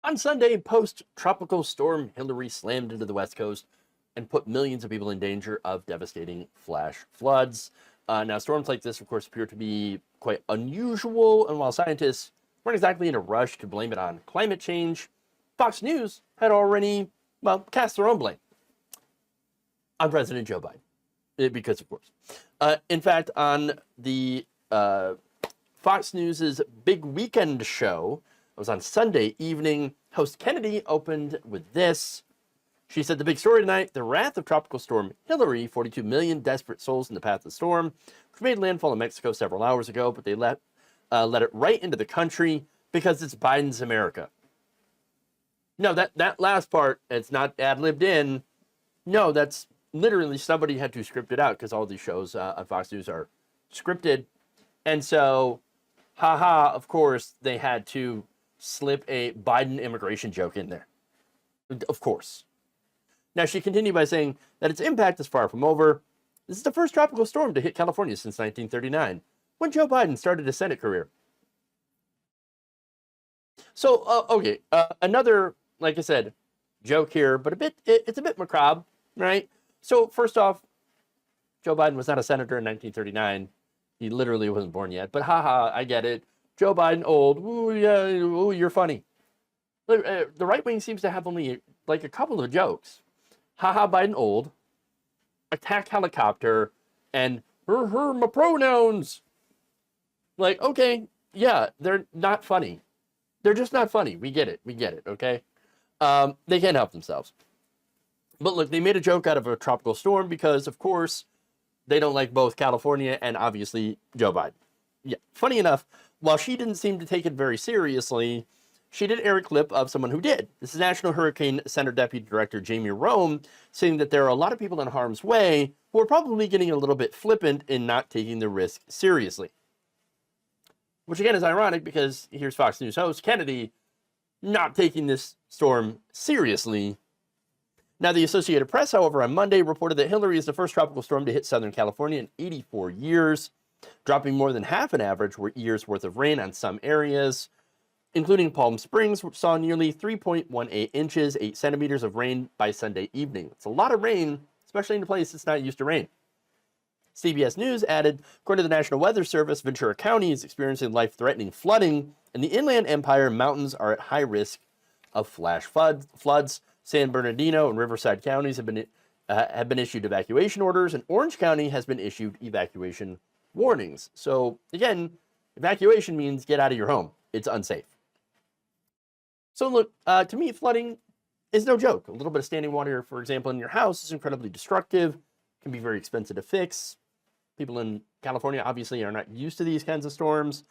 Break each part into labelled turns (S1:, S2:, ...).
S1: On Sunday, post-tropical storm Hilary slammed into the West Coast and put millions of people in danger of devastating flash floods. Now, storms like this, of course, appear to be quite unusual, and while scientists weren't exactly in a rush to blame it on climate change, Fox News had already, well, cast their own blame on President Joe Biden, because of course. In fact, on the Fox News's Big Weekend show, it was on Sunday evening, host Kennedy opened with this. She said, the big story tonight, the wrath of Tropical Storm Hilary, 42 million desperate souls in the path of the storm, which made landfall in Mexico several hours ago, but they let it right into the country because it's Biden's America. No, that last part, it's not ad-libbed in. No, that's literally somebody had to script it out because all these shows on Fox News are scripted. And so, haha, of course, they had to slip a Biden immigration joke in there. Of course. Now, she continued by saying that its impact is far from over. This is the first tropical storm to hit California since 1939, when Joe Biden started his Senate career. So, okay, another, like I said, joke here, but it's a bit macabre, right? So, first off, Joe Biden was not a senator in 1939. He literally wasn't born yet, but haha, I get it. Joe Biden old, ooh, yeah, ooh, you're funny. The right wing seems to have only like a couple of jokes. Haha, Biden old, attack helicopter, and my pronouns. Like, okay, yeah, they're not funny. They're just not funny. We get it, okay? They can't help themselves. But look, they made a joke out of a tropical storm because, of course, they don't like both California and obviously Joe Biden. Yeah, funny enough, while she didn't seem to take it very seriously, she did air a clip of someone who did. This is National Hurricane Center Deputy Director Jamie Rome saying that there are a lot of people in harm's way who are probably getting a little bit flippant in not taking the risk seriously. Which again is ironic because here's Fox News host Kennedy not taking this storm seriously. Now, the Associated Press, however, on Monday reported that Hilary is the first tropical storm to hit Southern California in 84 years, dropping more than half an average year's worth of rain on some areas, including Palm Springs, which saw nearly 3.18 inches, 8 centimeters of rain by Sunday evening. It's a lot of rain, especially in a place that's not used to rain. CBS News added, according to the National Weather Service, Ventura County is experiencing life-threatening flooding, and the Inland Empire mountains are at high risk of flash floods. San Bernardino and Riverside counties have been issued evacuation orders, and Orange County has been issued evacuation warnings. So again, evacuation means get out of your home. It's unsafe. So look, to me, flooding is no joke. A little bit of standing water, for example, in your house is incredibly destructive, can be very expensive to fix. People in California obviously are not used to these kinds of storms.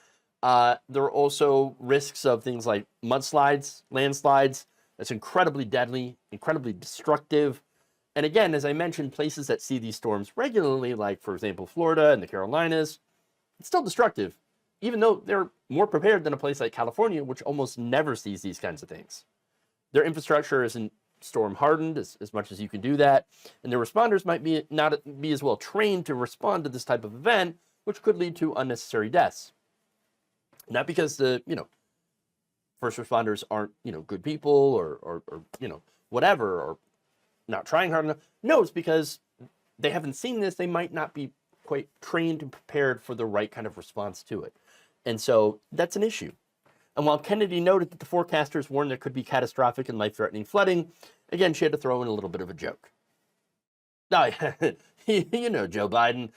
S1: There are also risks of things like mudslides, landslides. That's incredibly deadly, incredibly destructive. And again, as I mentioned, places that see these storms regularly, like, for example, Florida and the Carolinas, it's still destructive, even though they're more prepared than a place like California, which almost never sees these kinds of things. Their infrastructure isn't storm hardened as much as you can do that, and their responders might not be as well trained to respond to this type of event, which could lead to unnecessary deaths. Not because the, first responders aren't, good people or whatever, or not trying hard enough. No, it's because they haven't seen this. They might not be quite trained and prepared for the right kind of response to it. And so that's an issue. And while Kennedy noted that the forecasters warned there could be catastrophic and life-threatening flooding, again, she had to throw in a little bit of a joke. Joe Biden,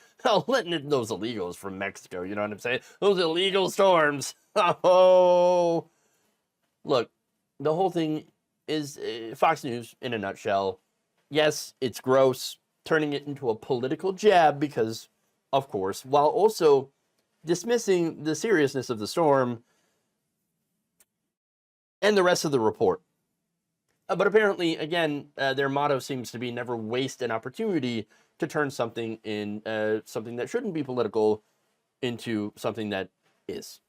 S1: letting in those illegals from Mexico, you know what I'm saying? Those illegal storms. Oh, look, the whole thing is Fox News in a nutshell. Yes, it's gross, turning it into a political jab because, of course, while also dismissing the seriousness of the storm and the rest of the report. But apparently, again, their motto seems to be never waste an opportunity to turn something that shouldn't be political into something that is.